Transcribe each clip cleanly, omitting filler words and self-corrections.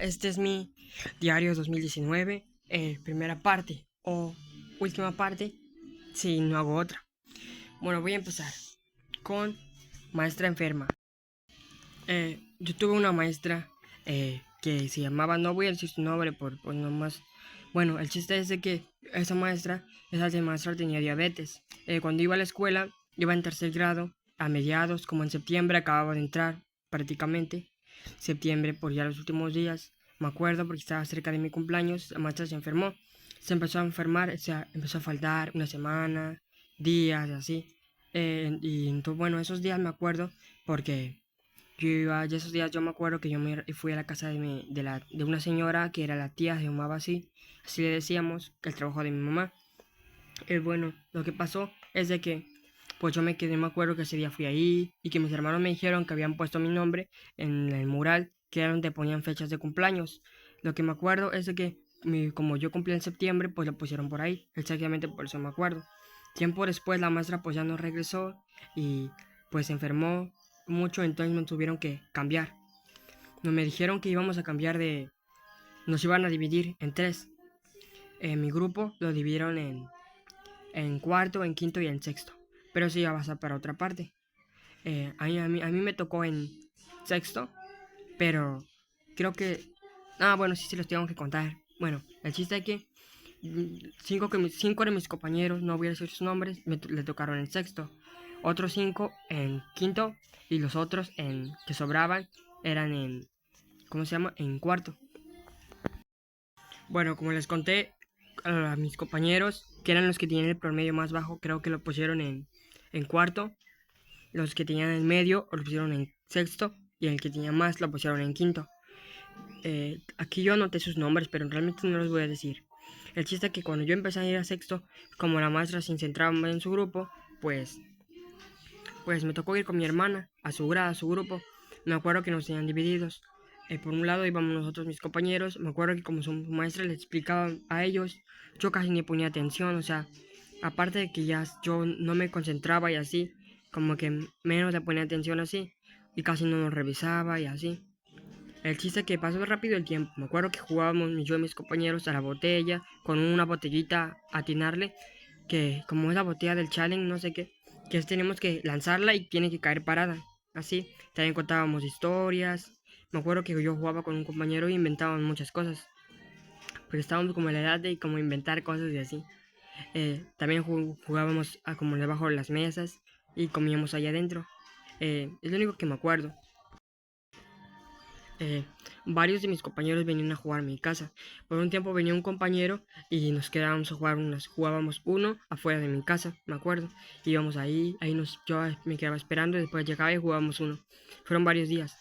este es mi diario 2019, primera parte o última parte, si no hago otra. Bueno, voy a empezar con maestra enferma. Yo tuve una maestra que se llamaba, no voy a decir su nombre por nomás. Bueno, el chiste es de que esa maestra, tenía diabetes. Cuando iba a la escuela, iba en tercer grado, a mediados, como en septiembre, acababa de entrar prácticamente. Septiembre, por ya los últimos días, me acuerdo porque estaba cerca de mi cumpleaños, la maestra se enfermó. Se empezó a enfermar, o sea, empezó a faltar una semana, días, así. Y entonces, bueno, esos días me acuerdo porque ya esos días yo me acuerdo que yo me fui a la casa de una señora que era la tía, se llamaba así le decíamos, que el trabajo de mi mamá. Bueno, lo que pasó es de que, pues yo me quedé, me acuerdo que ese día fui ahí y que mis hermanos me dijeron que habían puesto mi nombre en el mural, que era donde ponían fechas de cumpleaños. Lo que me acuerdo es de que, como yo cumplí en septiembre, pues lo pusieron por ahí, exactamente por eso me acuerdo. Tiempo después la maestra pues ya no regresó y pues se enfermó mucho, entonces me tuvieron que cambiar. No me dijeron que íbamos a cambiar nos iban a dividir en tres. Mi grupo lo dividieron en cuarto, en quinto y en sexto. Pero eso ya va a ser para otra parte. A mí me tocó en sexto, pero creo que... Ah, bueno, sí, los tengo que contar. Bueno, el chiste es que cinco de mis compañeros, no voy a decir sus nombres, le tocaron en sexto. Otros cinco en quinto y los otros que sobraban eran ¿cómo se llama? En cuarto. Bueno, como les conté a mis compañeros, que eran los que tenían el promedio más bajo, creo que lo pusieron en cuarto. Los que tenían en medio lo pusieron en sexto y el que tenía más lo pusieron en quinto. Aquí yo anoté sus nombres, pero realmente no los voy a decir. El chiste es que cuando yo empecé a ir a sexto, como la maestra se centraba más en su grupo, pues me tocó ir con mi hermana a su grado, a su grupo. Me acuerdo que nos tenían divididos. Por un lado íbamos nosotros, mis compañeros. Me acuerdo que como su maestra les explicaba a ellos, yo casi ni ponía atención. O sea, aparte de que ya yo no me concentraba y así, como que menos le ponía atención así. Y casi no nos revisaba y así. El chiste es que pasó rápido el tiempo. Me acuerdo que jugábamos yo y mis compañeros a la botella, con una botellita a atinarle, que como es la botella del challenge, no sé qué, que tenemos que lanzarla y tiene que caer parada. Así, también contábamos historias. Me acuerdo que yo jugaba con un compañero y inventábamos muchas cosas. Porque estábamos como en la edad de como inventar cosas y así. También jugábamos a como debajo de las mesas y comíamos allá adentro. Es lo único que me acuerdo. eh, Varios de mis compañeros venían a jugar a mi casa. Por un tiempo venía un compañero y nos quedábamos a jugar jugábamos uno afuera de mi casa, me acuerdo. Íbamos yo me quedaba esperando y después llegaba y jugábamos uno. Fueron varios días.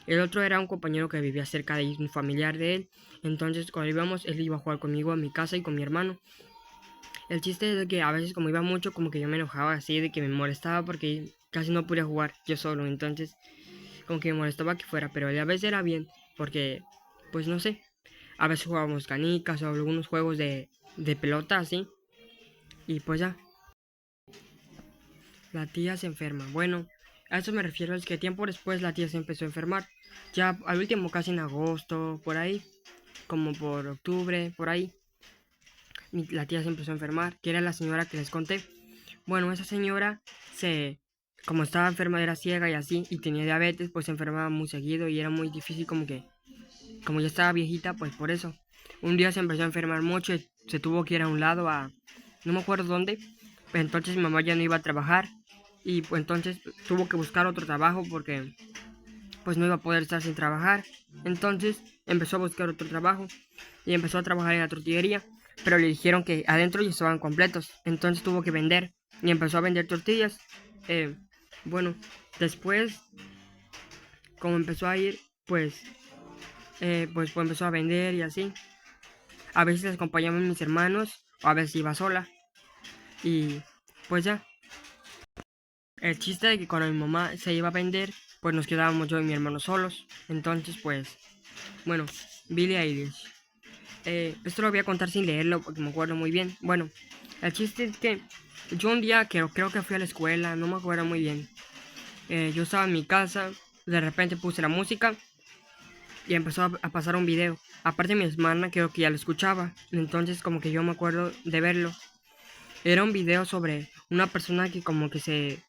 El otro era un compañero que vivía cerca de un familiar de él. Entonces cuando íbamos, él iba a jugar conmigo a mi casa y con mi hermano. El chiste es de que a veces como iba mucho, como que yo me enojaba así, de que me molestaba porque casi no podía jugar yo solo. Entonces como que me molestaba que fuera, pero a veces era bien, porque, pues no sé, a veces jugábamos canicas o algunos juegos de pelota así, y pues ya, la tía se enferma. Bueno, a eso me refiero, es que tiempo después la tía se empezó a enfermar, ya al último casi en agosto, por ahí, como por octubre, por ahí, la tía se empezó a enfermar, que era la señora que les conté. Bueno, esa señora como estaba enferma, era ciega y así, y tenía diabetes, pues se enfermaba muy seguido y era muy difícil como ya estaba viejita, pues por eso. Un día se empezó a enfermar mucho y se tuvo que ir a un lado no me acuerdo dónde. Entonces mi mamá ya no iba a trabajar y pues entonces tuvo que buscar otro trabajo porque pues no iba a poder estar sin trabajar. Entonces empezó a buscar otro trabajo y empezó a trabajar en la tortillería, pero le dijeron que adentro ya estaban completos. Entonces tuvo que vender y empezó a vender tortillas. Eh, bueno, después, como empezó a ir, pues empezó a vender y así. A veces les acompañaban mis hermanos o a veces iba sola. Y pues ya. El chiste de que cuando mi mamá se iba a vender, pues nos quedábamos yo y mi hermano solos. Entonces, pues, bueno, Billie Eilish. Esto lo voy a contar sin leerlo porque me acuerdo muy bien. Bueno, el chiste es que yo un día creo que fui a la escuela, no me acuerdo muy bien. Yo estaba en mi casa, de repente puse la música y empezó a pasar un video. Aparte mi hermana creo que ya lo escuchaba, entonces como que yo me acuerdo de verlo. Era un video sobre una persona que como que se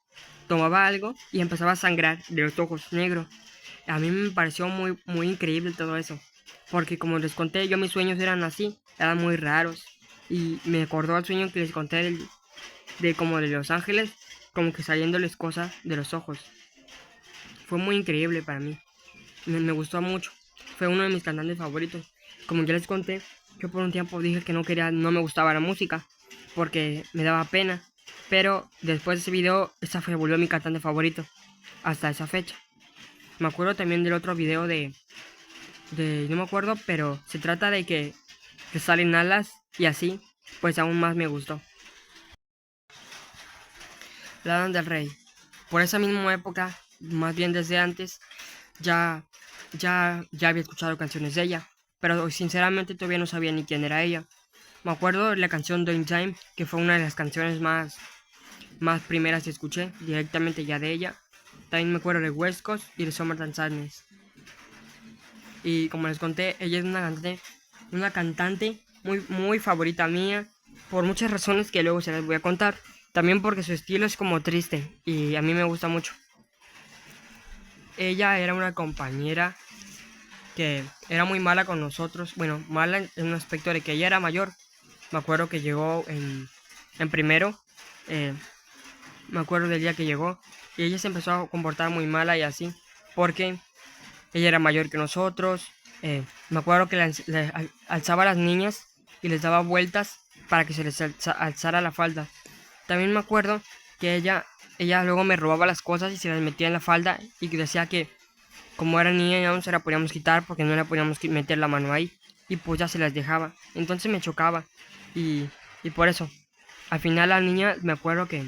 tomaba algo y empezaba a sangrar de los ojos negros. A mí me pareció muy increíble todo eso, porque como les conté, yo mis sueños eran así, eran muy raros. Y me acordó al sueño que les conté de como de Los Ángeles, como que saliéndoles cosas de los ojos. Fue muy increíble para mí, me gustó mucho. Fue uno de mis cantantes favoritos. Como ya les conté, yo por un tiempo dije que no me gustaba la música, porque me daba pena. Pero después de ese video, volvió mi cantante favorito, hasta esa fecha. Me acuerdo también del otro video no me acuerdo, pero se trata de que salen alas y así, pues aún más me gustó. Lana del Rey. Por esa misma época, más bien desde antes, ya había escuchado canciones de ella, pero sinceramente todavía no sabía ni quién era ella. Me acuerdo de la canción Doing Time, que fue una de las canciones más primeras que escuché directamente ya de ella. También me acuerdo de West Coast y de Summertime Sadness. Y como les conté, ella es una cantante muy favorita mía, por muchas razones que luego se las voy a contar. También porque su estilo es como triste y a mí me gusta mucho. Ella era una compañera que era muy mala con nosotros. Bueno, mala en un aspecto de que ella era mayor. Me acuerdo que llegó en primero. Me acuerdo del día que llegó. Y ella se empezó a comportar muy mala y así, porque ella era mayor que nosotros. Me acuerdo que le alzaba a las niñas y les daba vueltas para que se les alzara la falda. También me acuerdo que ella luego me robaba las cosas y se las metía en la falda y decía que como era niña ya no se la podíamos quitar porque no le podíamos meter la mano ahí, y pues ya se las dejaba. Entonces me chocaba y por eso al final la niña, me acuerdo que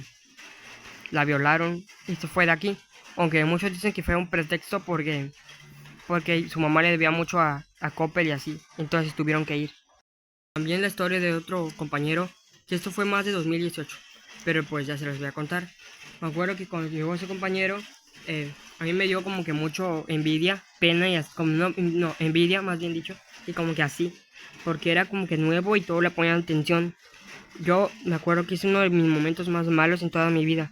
la violaron y se fue de aquí, aunque muchos dicen que fue un pretexto porque su mamá le debía mucho a Coppel y así, entonces tuvieron que ir. También la historia de otro compañero, que esto fue más de 2018, pero pues ya se los voy a contar. Me acuerdo que cuando llegó ese compañero, a mí me dio como que mucho envidia, pena y así, como no, envidia más bien dicho, y como que así, porque era como que nuevo y todo le ponían atención. Yo me acuerdo que es uno de mis momentos más malos en toda mi vida.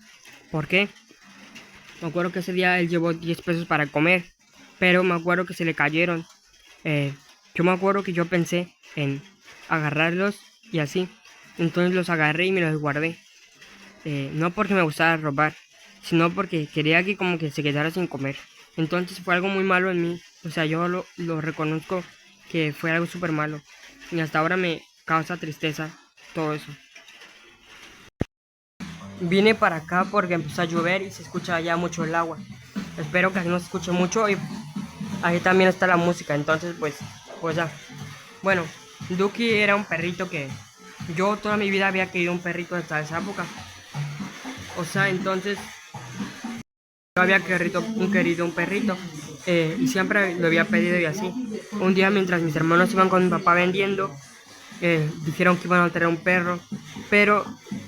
¿Por qué? Me acuerdo que ese día él llevó 10 pesos para comer, pero me acuerdo que se le cayeron. Yo me acuerdo que yo pensé en agarrarlos y así, entonces los agarré y me los guardé. No porque me gustara robar, sino porque quería que como que se quedara sin comer. Entonces fue algo muy malo en mí, o sea, yo lo reconozco que fue algo súper malo y hasta ahora me causa tristeza todo eso. Vine para acá porque empezó a llover y se escucha ya mucho el agua. Espero que no se escuche mucho y ahí también está la música, entonces pues ya. Bueno, Duki era un perrito que yo toda mi vida había querido un perrito hasta esa época. O sea, entonces yo había querido un perrito y siempre lo había pedido y así. Un día mientras mis hermanos iban con mi papá vendiendo, dijeron que iban a traer un perro, pero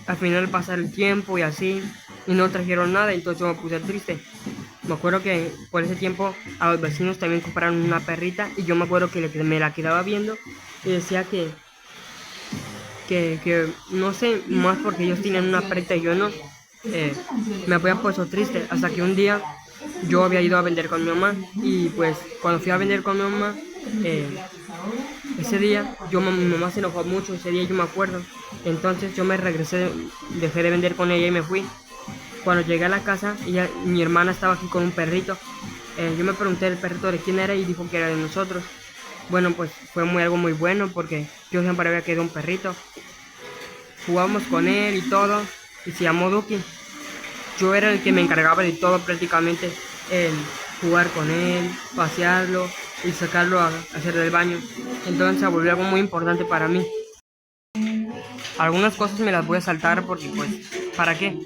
al final pasar el tiempo y así, y no trajeron nada, entonces yo me puse triste. Me acuerdo que por ese tiempo a los vecinos también compraron una perrita y yo me acuerdo que me la quedaba viendo y decía que no sé, más porque ellos tenían una perrita y yo no, me había puesto triste hasta que un día yo había ido a vender con mi mamá y pues cuando fui a vender con mi mamá, ese día mi mamá se enojó mucho, ese día yo me acuerdo, entonces yo me regresé, dejé de vender con ella y me fui. Cuando llegué a la casa, mi hermana estaba aquí con un perrito. Yo me pregunté el perrito de quién era y dijo que era de nosotros. Bueno, pues fue algo muy bueno porque yo siempre había querido un perrito. Jugamos con él y todo, y se llamó Duki. Yo era el que me encargaba de todo prácticamente, jugar con él, pasearlo y sacarlo a hacer del baño. Entonces se volvió algo muy importante para mí. Algunas cosas me las voy a saltar porque pues, ¿para qué?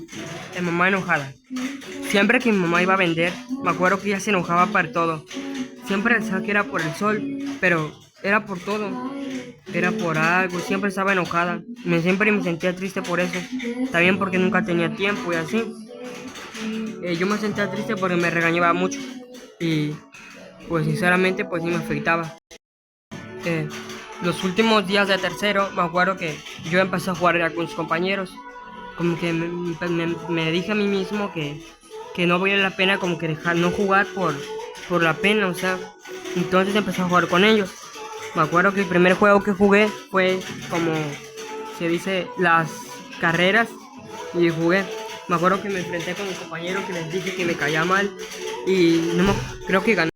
Mi mamá enojada. Siempre que mi mamá iba a vender, me acuerdo que ella se enojaba para todo. Siempre decía que era por el sol, pero era por todo. Era por algo, siempre estaba enojada. Siempre me sentía triste por eso. También porque nunca tenía tiempo y así. Yo me sentía triste porque me regañaba mucho. Y pues sinceramente pues sí me afectaba. Los últimos días de tercero me acuerdo que yo empecé a jugar ya con los compañeros, como que me dije a mí mismo que no valía la pena como que dejar no jugar por la pena, o sea, entonces empecé a jugar con ellos. Me acuerdo que el primer juego que jugué fue como se dice las carreras y jugué. Me acuerdo que me enfrenté con mis compañeros que les dije que me caía mal y no me, creo que gané.